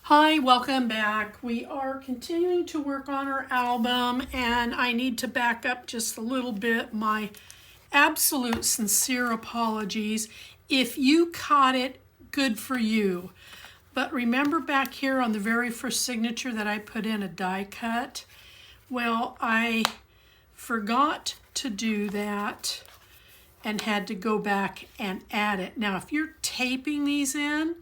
Hi, welcome back. We are continuing to work on our album, and I need to back up just a little bit. My absolute sincere apologies. If you caught it, good for you. But remember back here on the very first signature that I put in a die cut? Well, I forgot to do that and had to go back and add it. Now, if you're taping these in,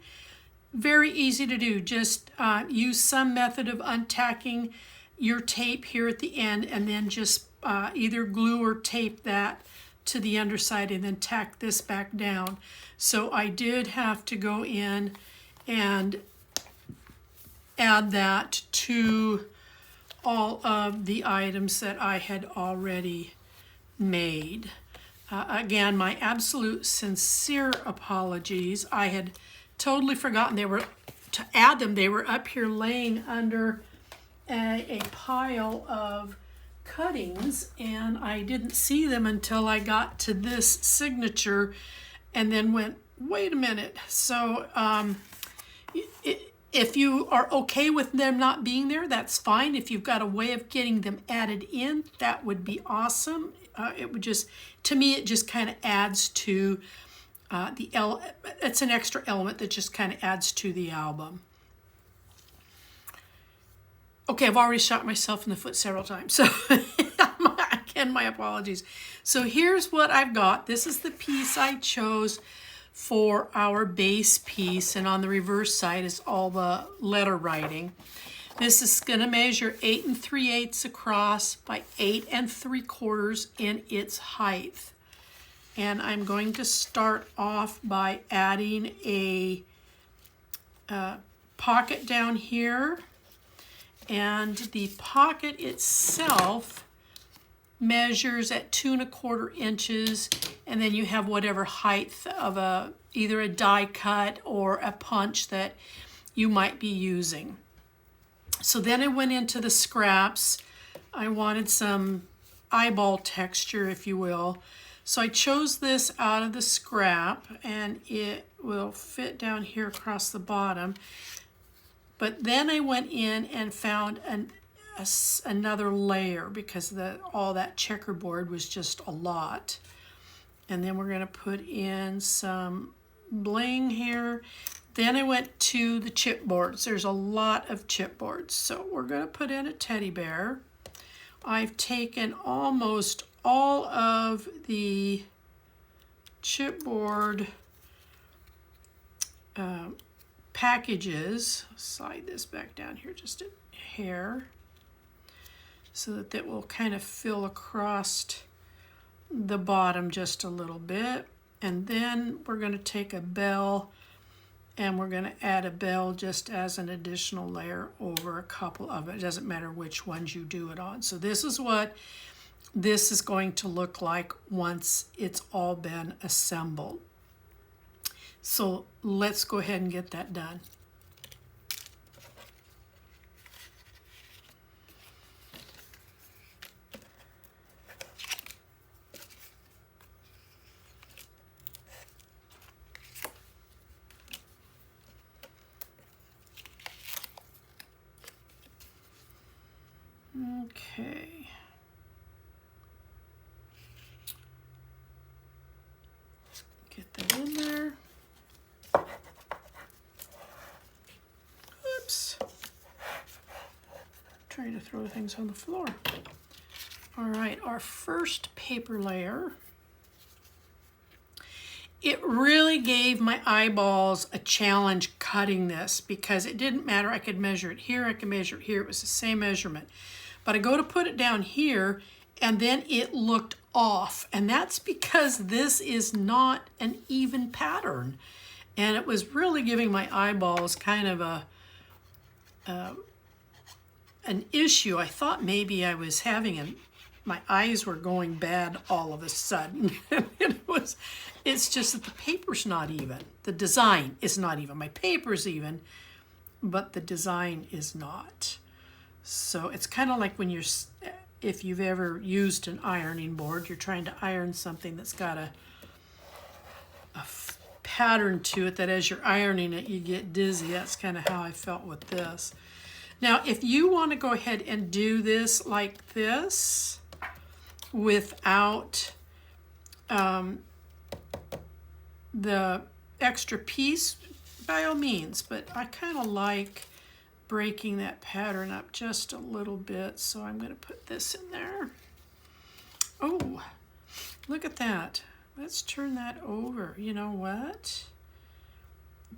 very easy to do. Just use some method of untacking your tape here at the end, and then just either glue or tape that to the underside and then tack this back down. So I did have to go in and add that to all of the items that I had already made. Again, my absolute sincere apologies. I had totally forgotten to add them. They were up here laying under a pile of cuttings, and I didn't see them until I got to this signature and then went, wait a minute. So if you are okay with them not being there, that's fine. If you've got a way of getting them added in, that would be awesome. It would just, to me, it just kind of adds to it's an extra element that just kind of adds to the album. Okay, I've already shot myself in the foot several times, so again, my apologies. So here's what I've got. This is the piece I chose for our base piece, and on the reverse side is all the letter writing. This is going to measure 8 3/8 across by 8 3/4 in its height. And I'm going to start off by adding a pocket down here. And the pocket itself measures at 2 1/4 inches. And then you have whatever height of either a die cut or a punch that you might be using. So then I went into the scraps. I wanted some eyeball texture, if you will. So I chose this out of the scrap, and it will fit down here across the bottom. But then I went in and found another layer because all that checkerboard was just a lot. And then we're going to put in some bling here. Then I went to the chipboards. There's a lot of chipboards. So we're going to put in a teddy bear. I've taken almost all of the chipboard packages. Slide this back down here just a hair so that will kind of fill across the bottom just a little bit. And then we're going to take a bell and we're going to add a bell just as an additional layer over a couple of it. It doesn't matter which ones you do it on. So this is what this is going to look like once it's all been assembled. So let's go ahead and get that done. Okay. Get that in there. Oops. Trying to throw things on the floor. All right, our first paper layer. It really gave my eyeballs a challenge cutting this because it didn't matter. I could measure it here, I could measure it here. It was the same measurement. But I go to put it down here, and then it looked off. And that's because this is not an even pattern. And it was really giving my eyeballs kind of an issue. I thought maybe I was having my eyes were going bad all of a sudden. It's just that the paper's not even. The design is not even. My paper's even, but the design is not. So it's kind of like when if you've ever used an ironing board, you're trying to iron something that's got a pattern to it that as you're ironing it, you get dizzy. That's kind of how I felt with this. Now, if you want to go ahead and do this like this without the extra piece, by all means, but I kind of like breaking that pattern up just a little bit, so I'm going to put this in there. Oh, look at that. Let's turn that over. You know what?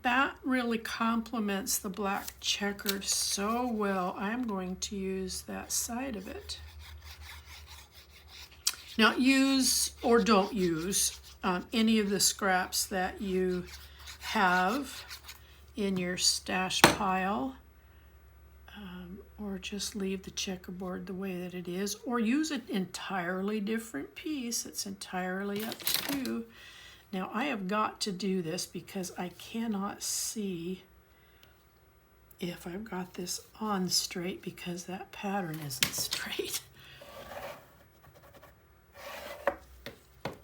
That really complements the black checker so well. I'm going to use that side of it. Now, use or don't use any of the scraps that you have in your stash pile, or just leave the checkerboard the way that it is, or use an entirely different piece. It's entirely up to you. Now, I have got to do this because I cannot see if I've got this on straight because that pattern isn't straight.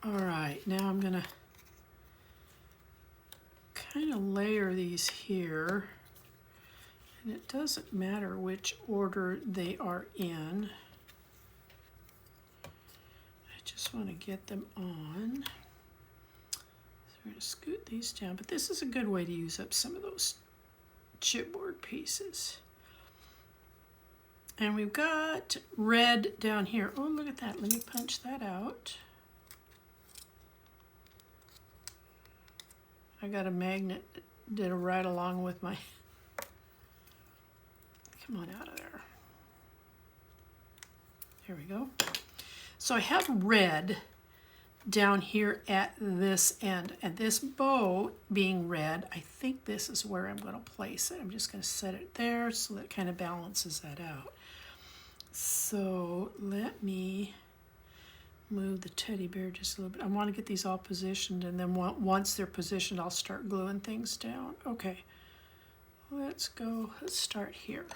All right, now I'm gonna kind of layer these here, and it doesn't matter which order they are in. I just want to get them on. So we're going to scoot these down, but this is a good way to use up some of those chipboard pieces. And we've got red down here. Oh, look at that. Let me punch that out. I got a magnet that right along with my, come on out of there. There we go. So I have red down here at this end, and this bow being red, I think this is where I'm going to place it. I'm just going to set it there so that it kind of balances that out. So let me move the teddy bear just a little bit. I want to get these all positioned, and then once they're positioned, I'll start gluing things down. Okay, let's go. Let's start here.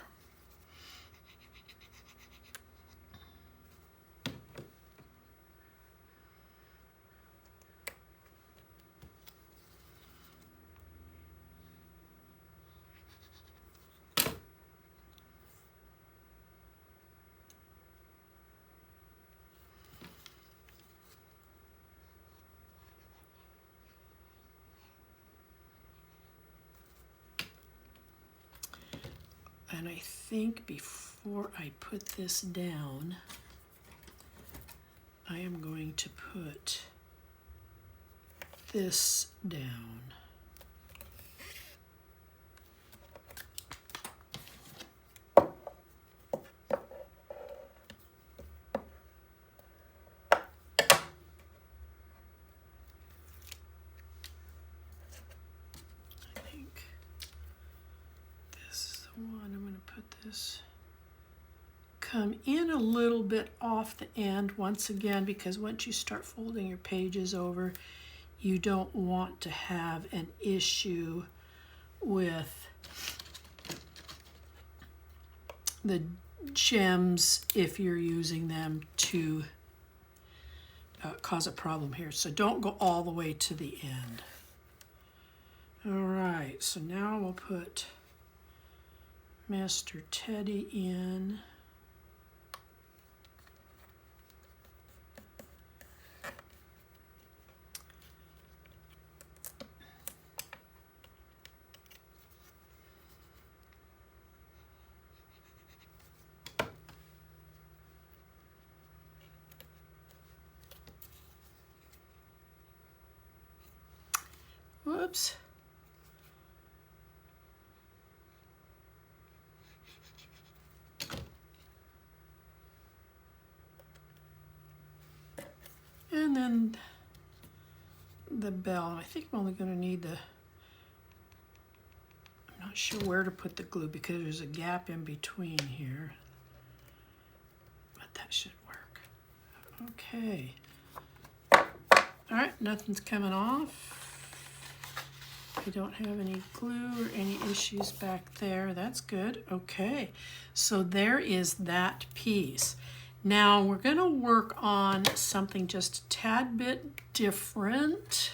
And I think before I put this down, I am going to put this down. Come in a little bit off the end once again, because once you start folding your pages over, you don't want to have an issue with the gems if you're using them to cause a problem here. So don't go all the way to the end. All right, so now we'll put Mr. Teddy in. Whoops. And then the bell. I think I'm only going to need the, I'm not sure where to put the glue because there's a gap in between here, but that should work. Okay. All right, nothing's coming off. I don't have any glue or any issues back there. That's good. Okay, so there is that piece. Now we're going to work on something just a tad bit different.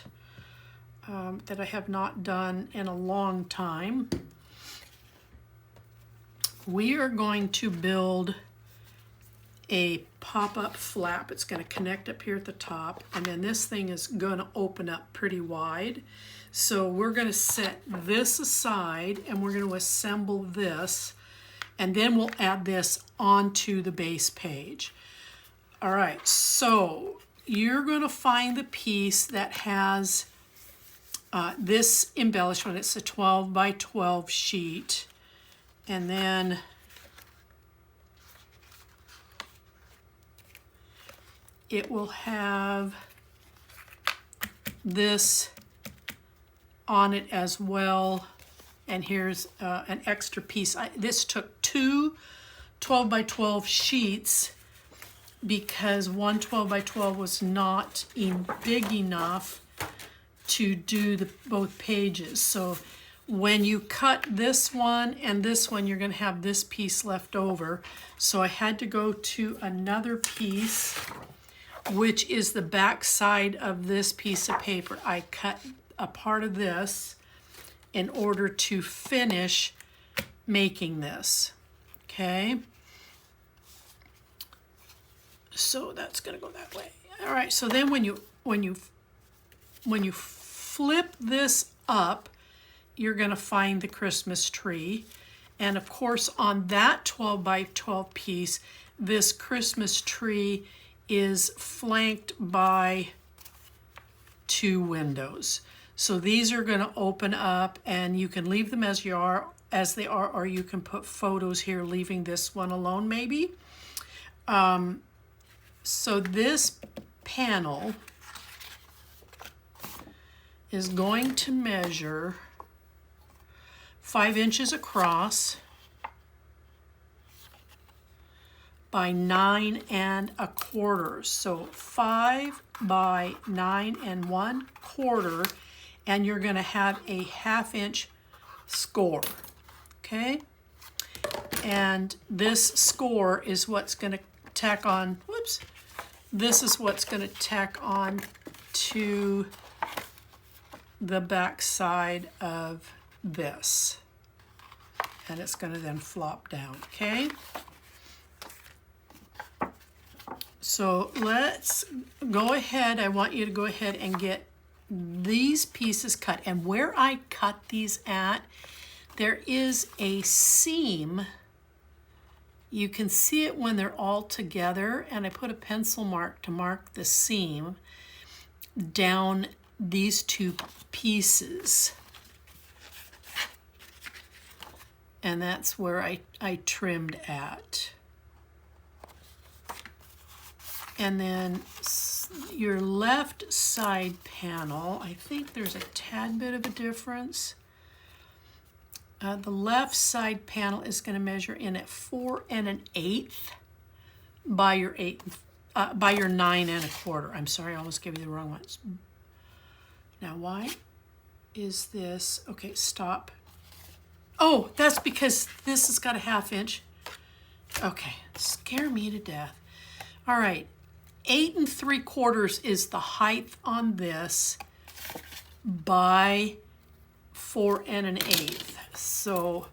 that I have not done in a long time. We are going to build a pop-up flap. It's going to connect up here at the top, and then this thing is going to open up pretty wide. So we're going to set this aside and we're going to assemble this, and then we'll add this onto the base page. All right, so you're going to find the piece that has this embellishment. It's a 12 by 12 sheet, and then it will have this on it as well. And here's an extra piece. This took two 12 by 12 sheets because one 12 by 12 was not big enough to do both pages. So when you cut this one and this one, you're going to have this piece left over. So I had to go to another piece, which is the back side of this piece of paper. I cut a part of this in order to finish making this. Okay, so that's going to go that way. All right, so then when you flip this up, you're going to find the Christmas tree. And of course, on that 12 by 12 piece, this Christmas tree is flanked by two windows. So these are going to open up, and you can leave them as they are, or you can put photos here, leaving this one alone maybe. So this panel is going to measure 5 inches across by 9 1/4. So 5 by 9 1/4, and you're going to have a 1/2 inch score. Okay, and this score is what's going to tack on. Whoops! This is what's going to tack on to the back side of this, and it's going to then flop down. Okay, so let's go ahead. I want you to go ahead and get these pieces cut, and where I cut these at, there is a seam. You can see it when they're all together, and I put a pencil mark to mark the seam down these two pieces. And that's where I trimmed at. And then your left side panel, I think there's a tad bit of a difference. The left side panel is going to measure in at 4 1/8 by your 9 1/4. I'm sorry, I almost gave you the wrong ones. Now, why is this? Okay, stop. Oh, that's because this has got a 1/2 inch. Okay, scare me to death. All right, 8 3/4 is the height on this by 4 1/8. So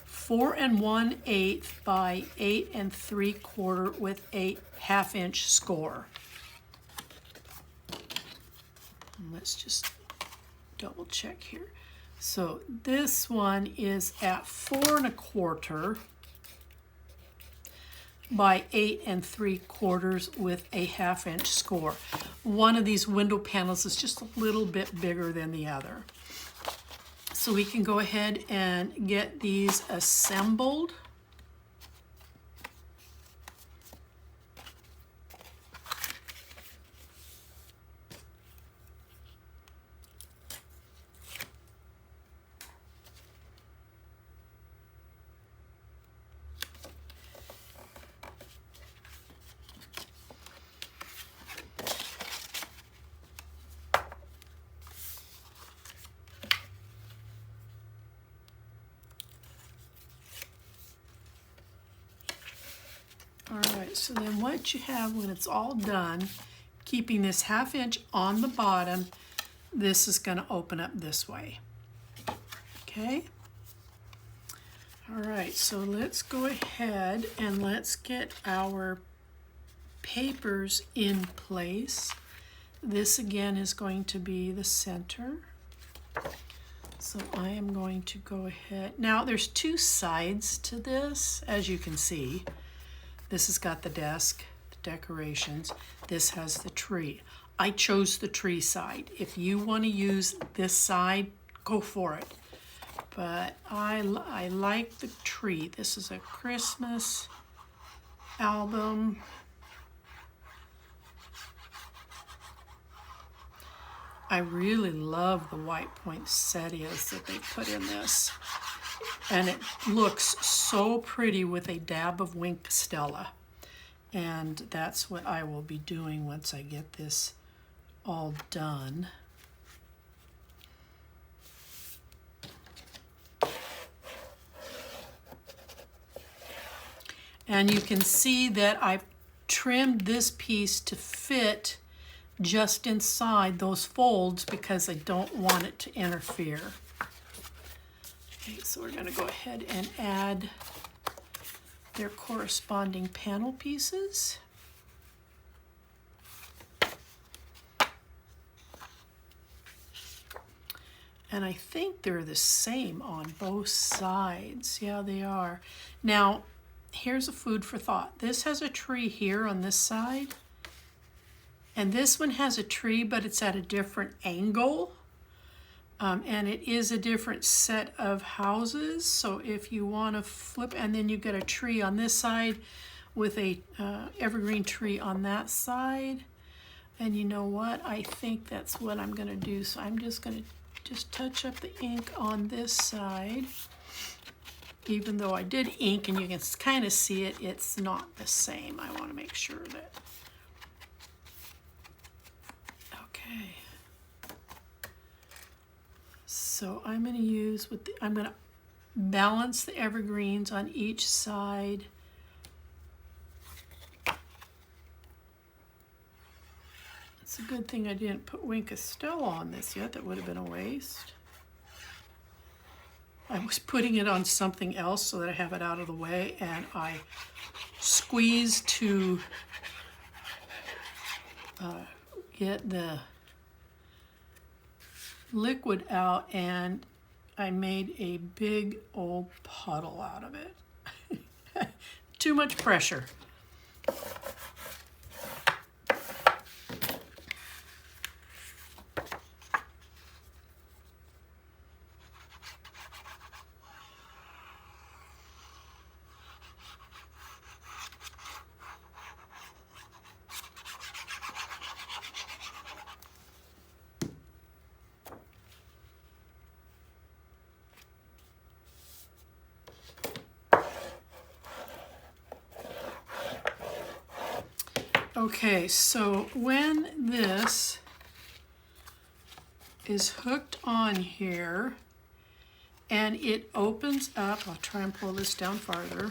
4 1/8 by 8 3/4 with a 1/2 inch score. Let's just double check here. So this one is at 4 1/4 by 8 3/4 with a 1/2 inch score. One of these window panels is just a little bit bigger than the other. So we can go ahead and get these assembled. All right, so then what you have when it's all done, keeping this 1/2 inch on the bottom, this is going to open up this way. Okay. All right, so let's go ahead and let's get our papers in place. This again is going to be the center. So I am going to go ahead. Now there's two sides to this, as you can see. This has got the desk, the decorations. This has the tree. I chose the tree side. If you want to use this side, go for it. But I like the tree. This is a Christmas album. I really love the white poinsettias that they put in this. And it looks so pretty with a dab of Winkstella. And that's what I will be doing once I get this all done. And you can see that I've trimmed this piece to fit just inside those folds because I don't want it to interfere. Okay, so we're going to go ahead and add their corresponding panel pieces. And I think they're the same on both sides. Yeah, they are. Now, here's a food for thought. This has a tree here on this side. And this one has a tree, but it's at a different angle. And it is a different set of houses. So if you want to flip, and then you get a tree on this side with a evergreen tree on that side. And you know what? I think that's what I'm going to do. So I'm just going to touch up the ink on this side. Even though I did ink and you can kind of see it, it's not the same. I want to make sure that. Okay. So I'm going to use I'm going to balance the evergreens on each side. It's a good thing I didn't put Winkstella on this yet. That would have been a waste. I was putting it on something else so that I have it out of the way, and I squeezed to get the liquid out, and I made a big old puddle out of it. Too much pressure. Okay, so when this is hooked on here and it opens up, I'll try and pull this down farther,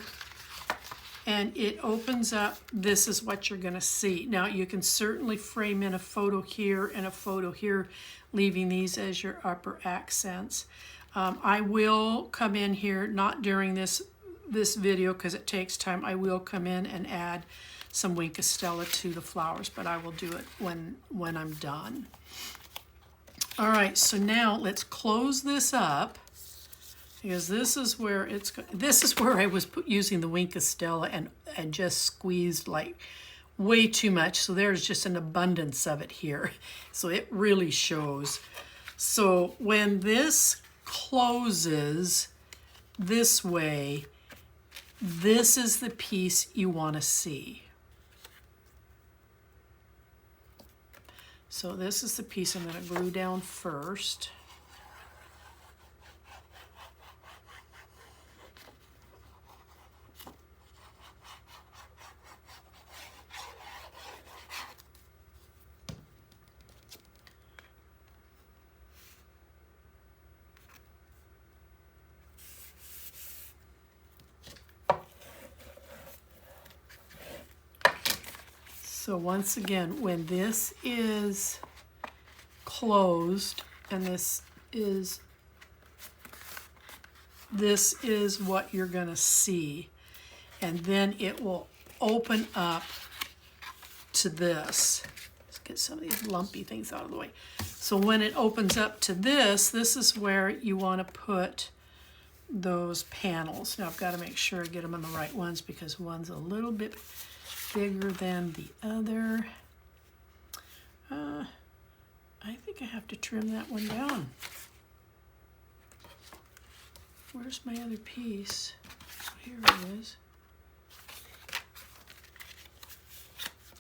and it opens up, this is what you're going to see. Now you can certainly frame in a photo here and a photo here, leaving these as your upper accents. I will come in here, not during this video because it takes time, I will come in and add some Winkstella to the flowers, but I will do it when I'm done. All right, so now let's close this up because this is where I was using the Winkstella and just squeezed like way too much. So there's just an abundance of it here. So it really shows. So when this closes this way, this is the piece you want to see. So this is the piece I'm going to glue down first. So once again, when this is closed, and this is what you're going to see. And then it will open up to this. Let's get some of these lumpy things out of the way. So when it opens up to this is where you want to put those panels. Now I've got to make sure I get them on the right ones because one's a little bit bigger than the other. I think I have to trim that one down. Where's my other piece? Here it is.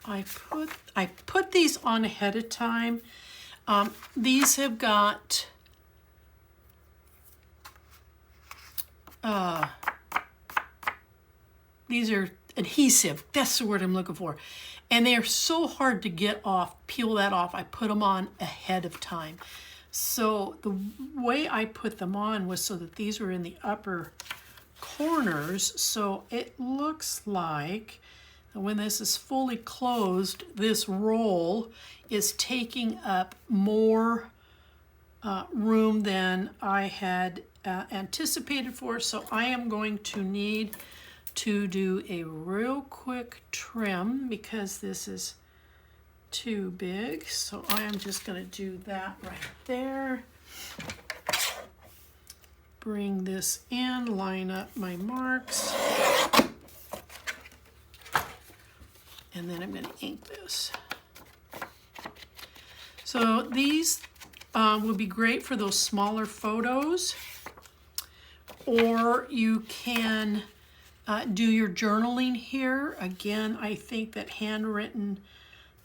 I put these on ahead of time. These have got these are adhesive. That's the word I'm looking for. And they are so hard to get off, peel that off. I put them on ahead of time. So the way I put them on was so that these were in the upper corners. So it looks like when this is fully closed, this roll is taking up more room than I had anticipated for. So I am going to need to do a real quick trim because this is too big. So I am just going to do that right there. Bring this in, line up my marks. And then I'm going to ink this. So these will be great for those smaller photos, or you can do your journaling here. Again, I think that handwritten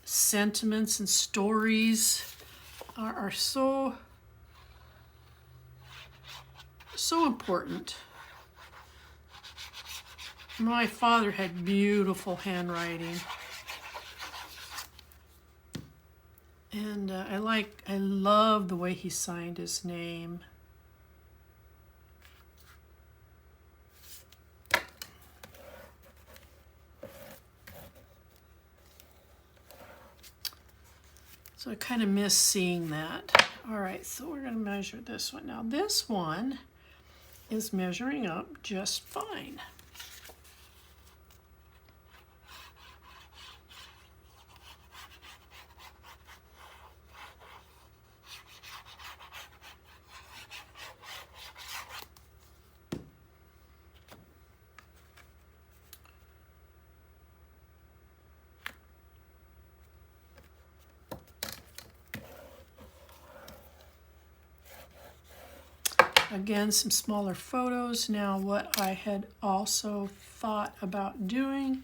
sentiments and stories are so important. My father had beautiful handwriting. And I love the way he signed his name. So I kind of miss seeing that. All right, so we're going to measure this one. Now this one is measuring up just fine. Again, some smaller photos. Now what I had also thought about doing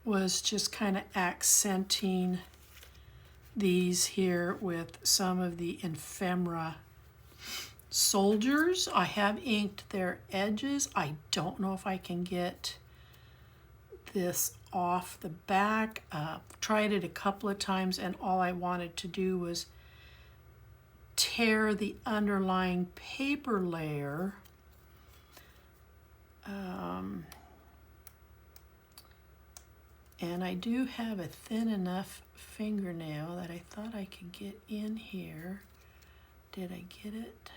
was just kind of accenting these here with some of the ephemera soldiers. I have inked their edges. I don't know if I can get this off the back. Tried it a couple of times, and all I wanted to do was tear the underlying paper layer. And I do have a thin enough fingernail that I thought I could get in here. Did I get it?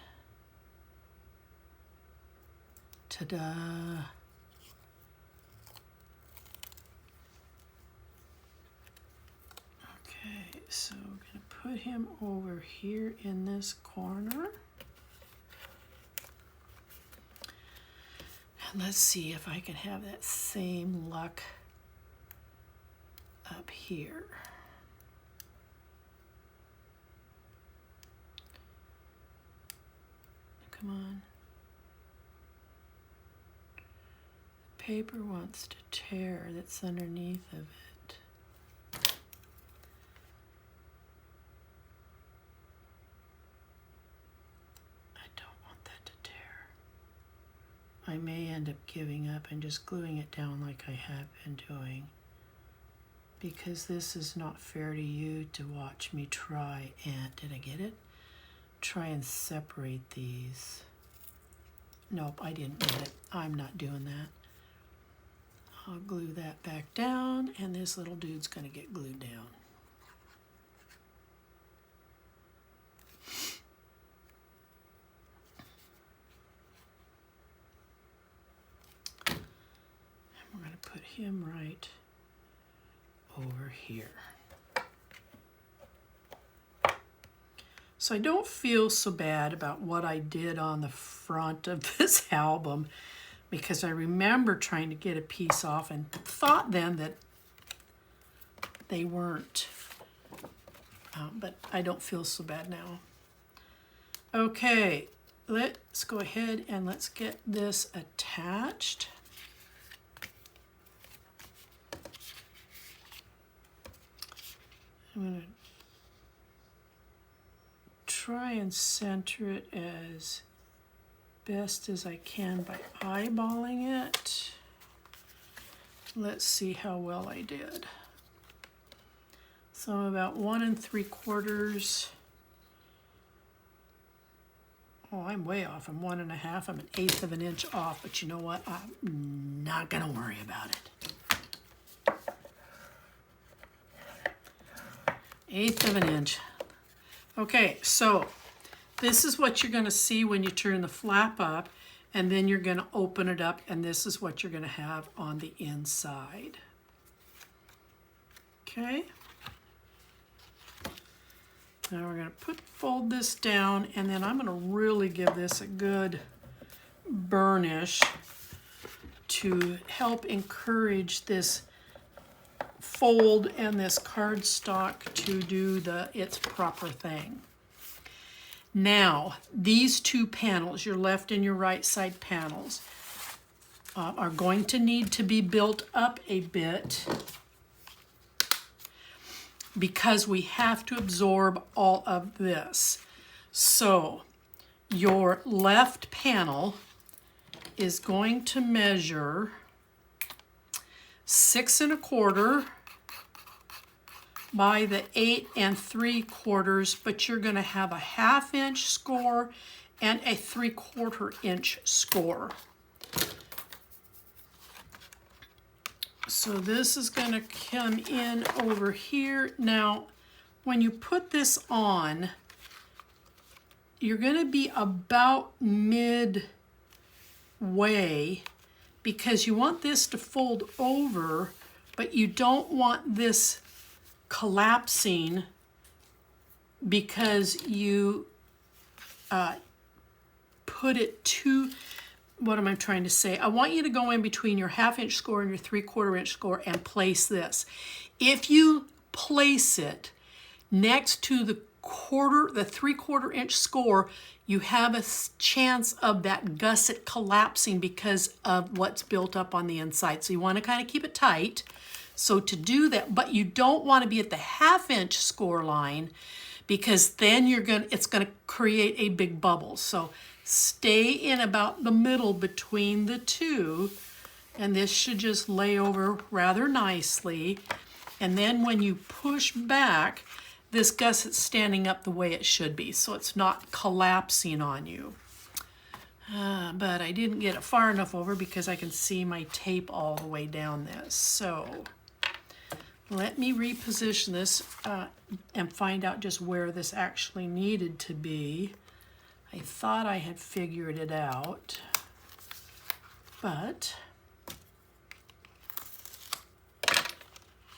Ta-da! Okay, so we're going to put him over here in this corner. And let's see if I can have that same luck up here. Come on. The paper wants to tear that's underneath of it. I don't want that to tear. I may end up giving up and just gluing it down like I have been doing, because this is not fair to you to watch me try and, did I get it? Try and separate these. Nope, I didn't get it. I'm not doing that. I'll glue that back down, and this little dude's going to get glued down. him right over here. So I don't feel so bad about what I did on the front of this album, because I remember trying to get a piece off and thought then that they weren't. But I don't feel so bad now. Okay, let's go ahead and let's get this attached. I'm going to try and center it as best as I can by eyeballing it. Let's see how well I did. So I'm about 1 3/4. Oh, I'm way off. I'm 1 1/2. I'm 1/8 of an inch off, but you know what? I'm not gonna worry about it. 1/8 of an inch. Okay, so this is what you're gonna see when you turn the flap up, and then you're gonna open it up, and this is what you're gonna have on the inside. Okay. Now we're going to fold this down, and then I'm going to really give this a good burnish to help encourage this fold and this cardstock to do its proper thing. Now, these two panels, your left and your right side panels, are going to need to be built up a bit, because we have to absorb all of this. So your left panel is going to measure 6 1/4 by the 8 3/4, but you're going to have a 1/2 inch score and a 3/4 inch score. So this is going to come in over here. Now, when you put this on, you're going to be about midway, because you want this to fold over, but you don't want this collapsing because you put it too. What am I trying to say? I want you to go in between your 1/2 inch score and your 3/4 inch score and place this. If you place it next to the 3/4 inch score, you have a chance of that gusset collapsing because of what's built up on the inside. So you want to kind of keep it tight. So to do that, but you don't want to be at the 1/2 inch score line, because then it's going to create a big bubble. So stay in about the middle between the two, and this should just lay over rather nicely. And then when you push back, this gusset's standing up the way it should be, so it's not collapsing on you. But I didn't get it far enough over because I can see my tape all the way down this. So let me reposition this and find out just where this actually needed to be. I thought I had figured it out, but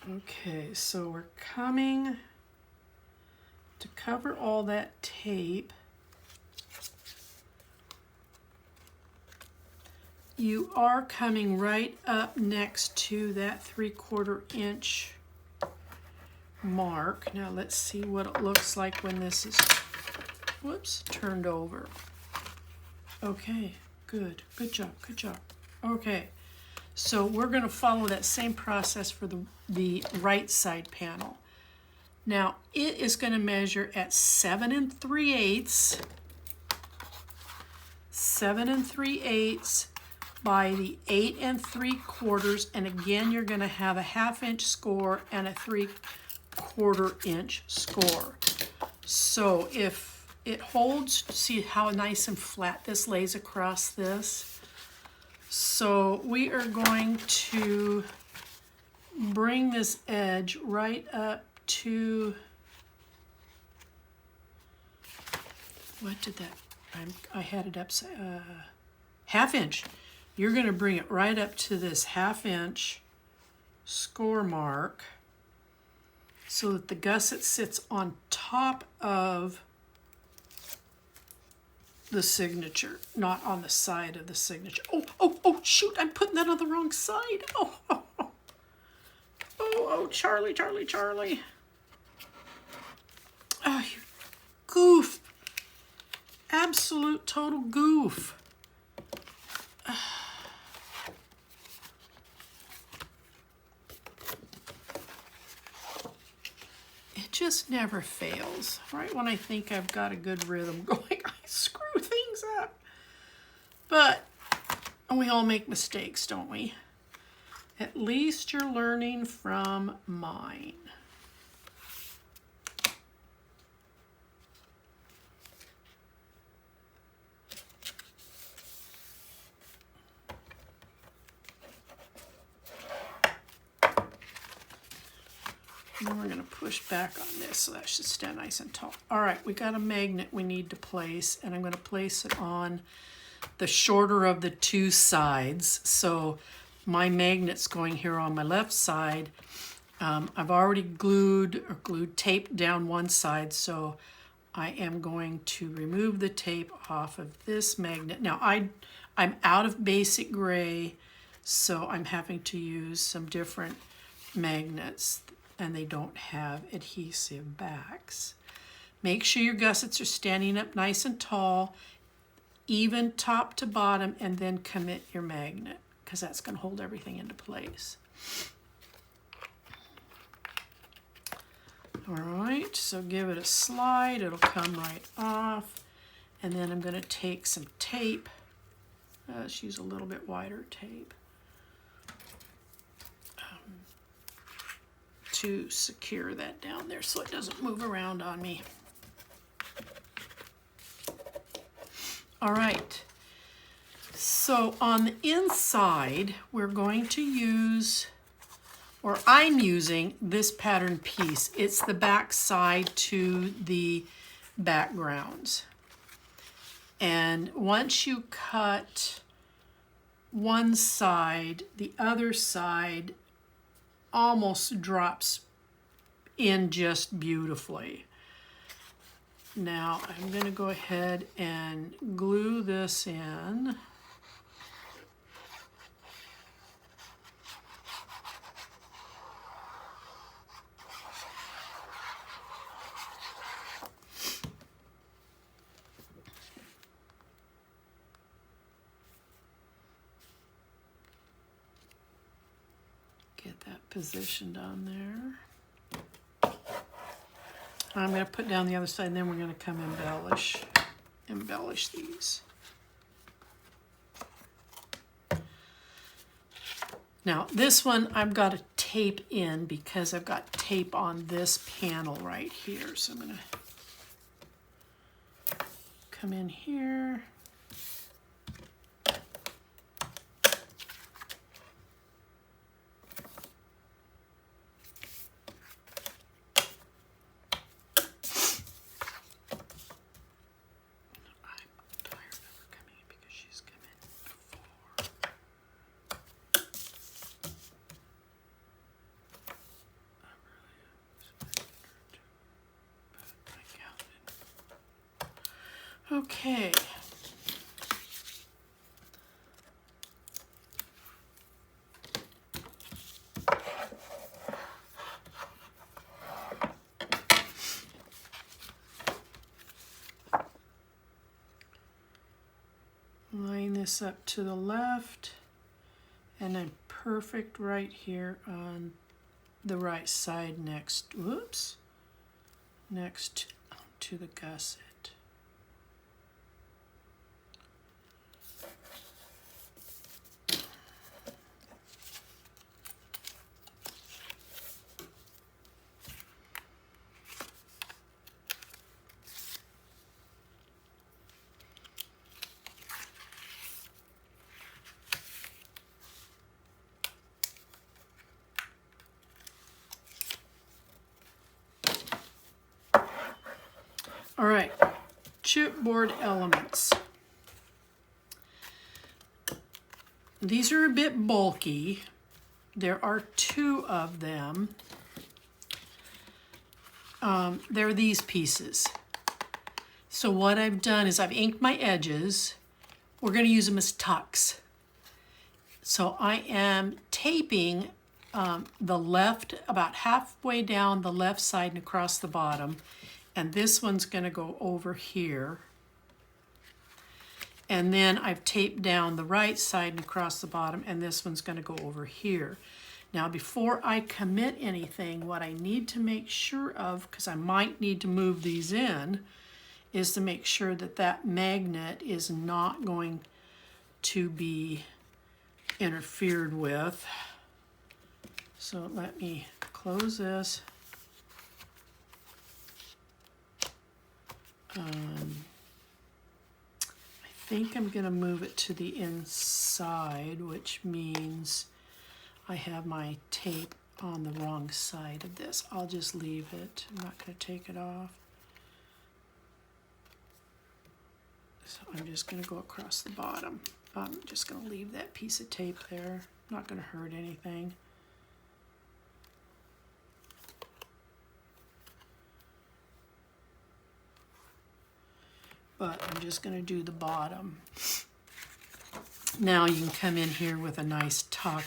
okay, so we're coming to cover all that tape. You are coming right up next to that 3/4 inch mark. Now let's see what it looks like when this is, whoops, turned over. Okay, good job, good job. Okay, so we're going to follow that same process for the right side panel. Now it is going to measure at 7 3/8, 7 3/8 by the 8 3/4, and again you're going to have a 1/2 inch score and a 3/4 inch score. So if it holds, see how nice and flat this lays across this. So we are going to bring this edge right up to, what did that, I had it up, 1/2 inch. You're going to bring it right up to this 1/2 inch SCOR mark so that the gusset sits on top of the signature, not on the side of the signature. Oh, shoot, I'm putting that on the wrong side. Oh, Charlie. Oh, you goof. Absolute total goof. It just never fails. Right when I think I've got a good rhythm going, I screw things up. But we all make mistakes, don't we? At least you're learning from mine. And then we're going to push back on this so that should stand nice and tall. All right, we got a magnet we need to place, and I'm going to place it on the shorter of the two sides. So my magnet's going here on my left side. I've already glued tape down one side, so I am going to remove the tape off of this magnet. Now I'm out of basic gray, so I'm having to use some different magnets, and they don't have adhesive backs. Make sure your gussets are standing up nice and tall, even top to bottom, and then commit your magnet, because that's going to hold everything into place. All right, so give it a slide. It'll come right off. And then I'm going to take some tape. Let's use a little bit wider tape to secure that down there so it doesn't move around on me. All right, so on the inside, we're going to use, or I'm using, this pattern piece. It's the back side to the backgrounds. And once you cut one side, the other side almost drops in just beautifully. Now I'm going to go ahead and glue this in. Get that positioned on there. I'm going to put down the other side, and then we're going to come embellish these. Now this one I've got to tape in because I've got tape on this panel right here. So I'm going to come in here. Okay. Line this up to the left, and I'm perfect right here on the right side next to the gusset. All right, chipboard elements. These are a bit bulky, There are two of them. They're these pieces. So what I've done is I've inked my edges. We're going to use them as tucks. So I am taping the left, about halfway down the left side and across the bottom. And this one's going to go over here. And then I've taped down the right side and across the bottom, and this one's going to go over here. Now, before I commit anything, what I need to make sure of, because I might need to move these in, is to make sure that that magnet is not going to be interfered with. So let me close this. I think I'm going to move it to the inside, which means I have my tape on the wrong side of this. I'll just leave it. I'm not going to take it off. So I'm just going to go across the bottom. I'm just going to leave that piece of tape there. Not going to hurt anything. But I'm just going to do the bottom. Now you can come in here with a nice tuck,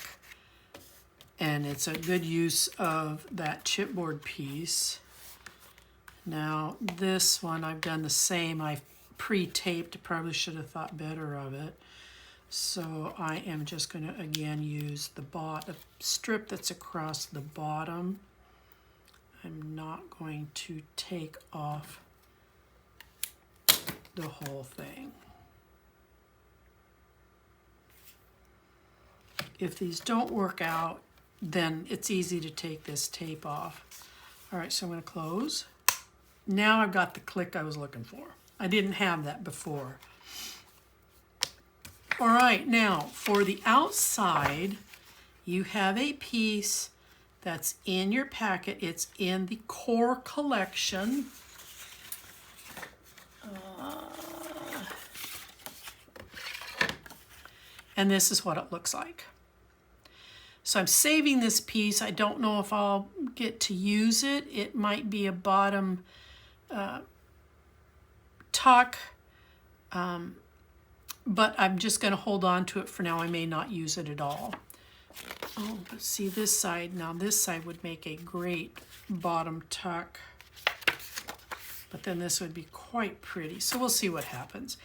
and it's a good use of that chipboard piece. Now this one I've done the same. I've pre-taped, probably should have thought better of it. So I am just going to again use the strip that's across the bottom. I'm not going to take off the whole thing. If these don't work out, then it's easy to take this tape off. All right, so I'm going to close. Now I've got the click I was looking for. I didn't have that before. All right, now for the outside, you have a piece that's in your packet. It's in the COR collection. And this is what it looks like. So I'm saving this piece. I don't know if I'll get to use it. It might be a bottom tuck, but I'm just going to hold on to it for now. I may not use it at all. Oh, but see this side. Now this side would make a great bottom tuck, but then this would be quite pretty. So we'll see what happens.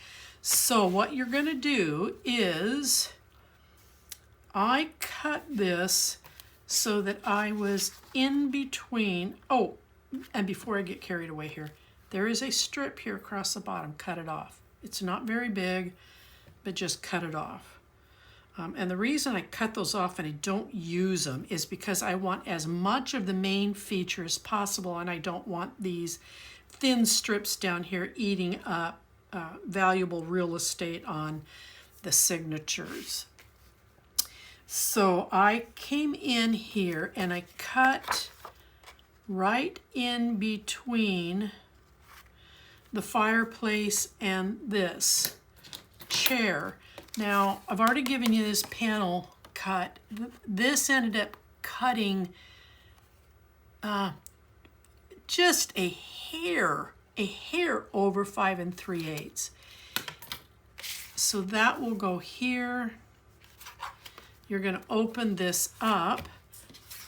So what you're going to do is, I cut this so that I was in between. Oh, and before I get carried away here, there is a strip here across the bottom. Cut it off. It's not very big, but just cut it off. And the reason I cut those off and I don't use them is because I want as much of the main feature as possible, and I don't want these thin strips down here eating up valuable real estate on the signatures. So I came in here and I cut right in between the fireplace and this chair. Now, I've already given you this panel cut. This ended up cutting just a hair over 5 3/8. So that will go here. You're going to open this up,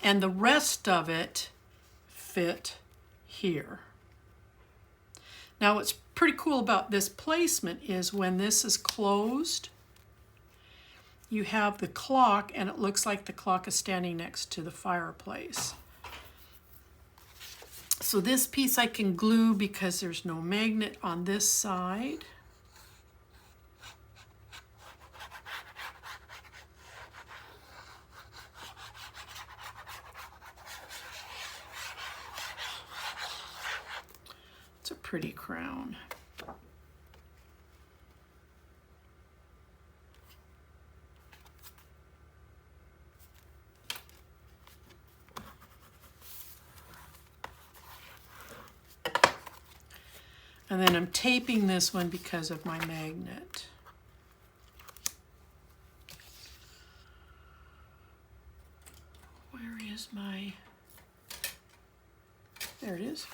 and the rest of it fit here. Now, what's pretty cool about this placement is when this is closed, you have the clock, and it looks like the clock is standing next to the fireplace. So this piece I can glue because there's no magnet on this side. It's a pretty crown. And then I'm taping this one because of my magnet. Where is my, there it is.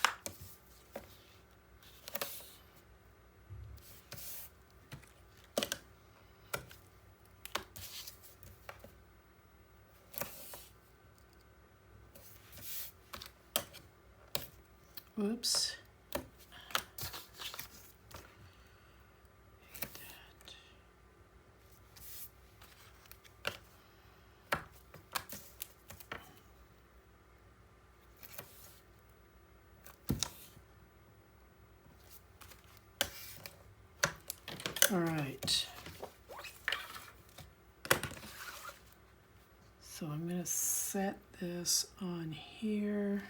Whoops. All right. So I'm going to set this on here.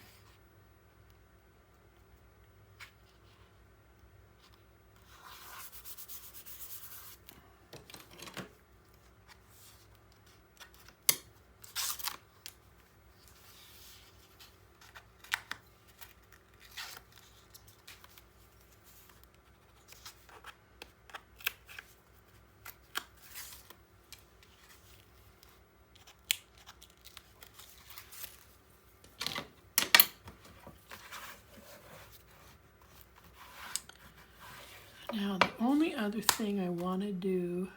Now, the only other thing I want to do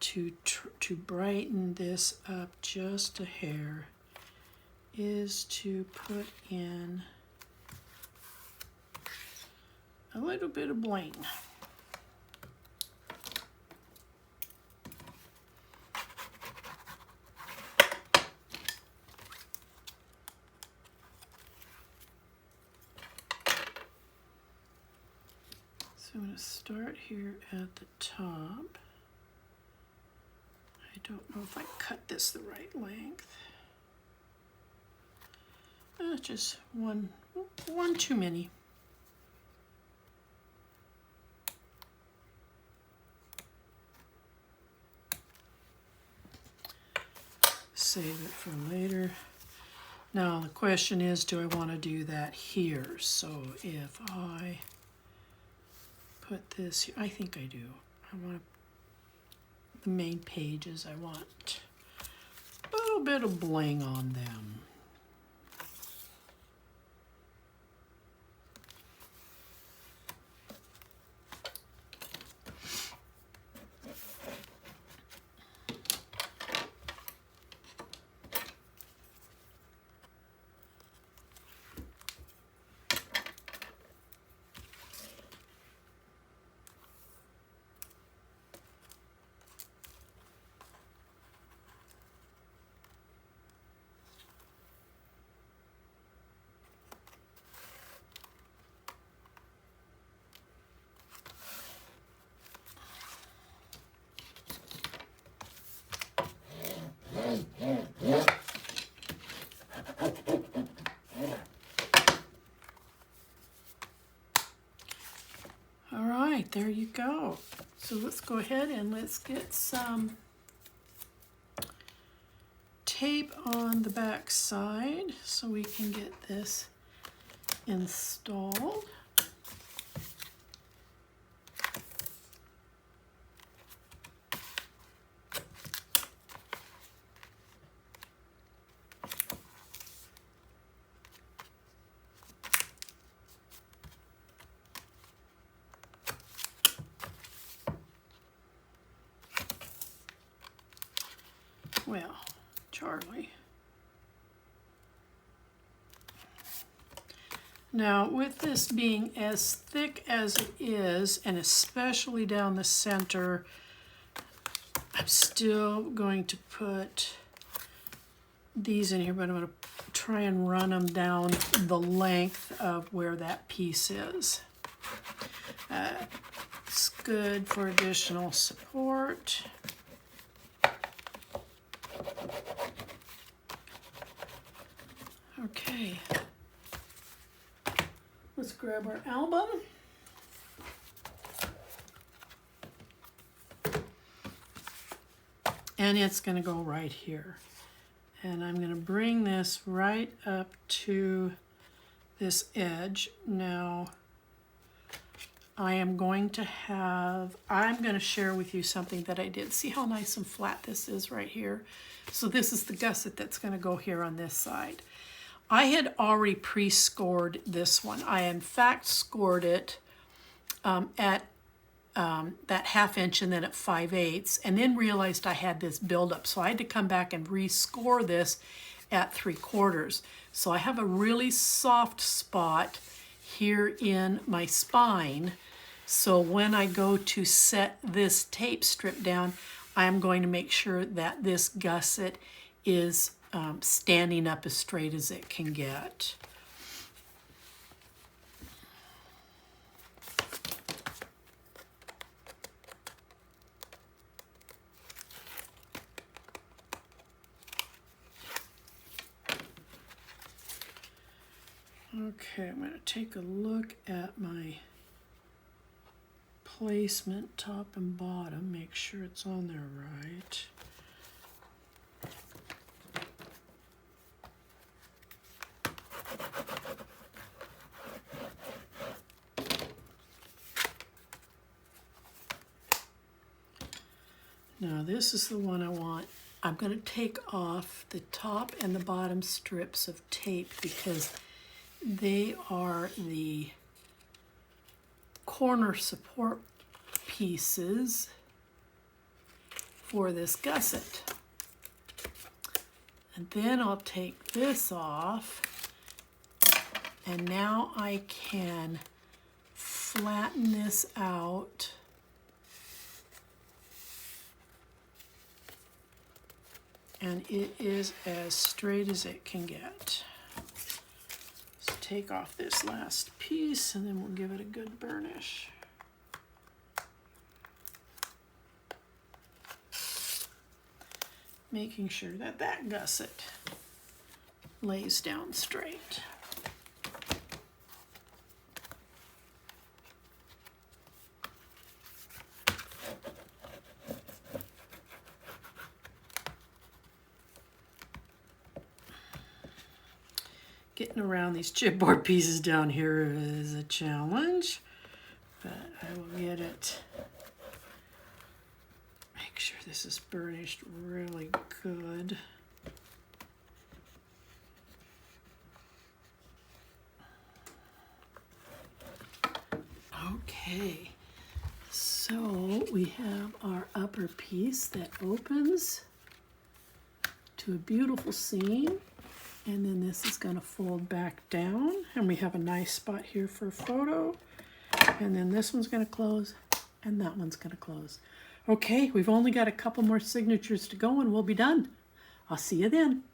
to brighten this up just a hair is to put in a little bit of bling. So I'm going to start here at the top. I don't know if I cut this the right length. Just one too many. Save it for later. Now the question is, do I want to do that here? So if I put this here, I think I do. I want the main pages, I want a little bit of bling on them. All right, there you go. So let's go ahead and let's get some tape on the back side so we can get this installed. Well, Charlie. Now, with this being as thick as it is, and especially down the center, I'm still going to put these in here, but I'm going to try and run them down the length of where that piece is. It's good for additional support. Okay, let's grab our album. And it's going to go right here. And I'm going to bring this right up to this edge. Now, I'm going to share with you something that I did. See how nice and flat this is right here? So this is the gusset that's going to go here on this side. I had already pre-scored this one. I in fact scored it at that 1/2 inch and then at 5/8, and then realized I had this buildup. So I had to come back and re-score this at 3/4. So I have a really soft spot here in my spine. So when I go to set this tape strip down, I am going to make sure that this gusset is standing up as straight as it can get. Okay, I'm going to take a look at my placement, top and bottom, make sure it's on there right. Now this is the one I want. I'm going to take off the top and the bottom strips of tape because they are the corner support pieces for this gusset. And then I'll take this off, and now I can flatten this out and it is as straight as it can get. So take off this last piece and then we'll give it a good burnish. Making sure that that gusset lays down straight. Getting around these chipboard pieces down here is a challenge, but I will get it. Make sure this is burnished really good. Okay, so we have our upper piece that opens to a beautiful seam. And then this is going to fold back down, and we have a nice spot here for a photo. And then this one's going to close, and that one's going to close. Okay, we've only got a couple more signatures to go, and we'll be done. I'll see you then.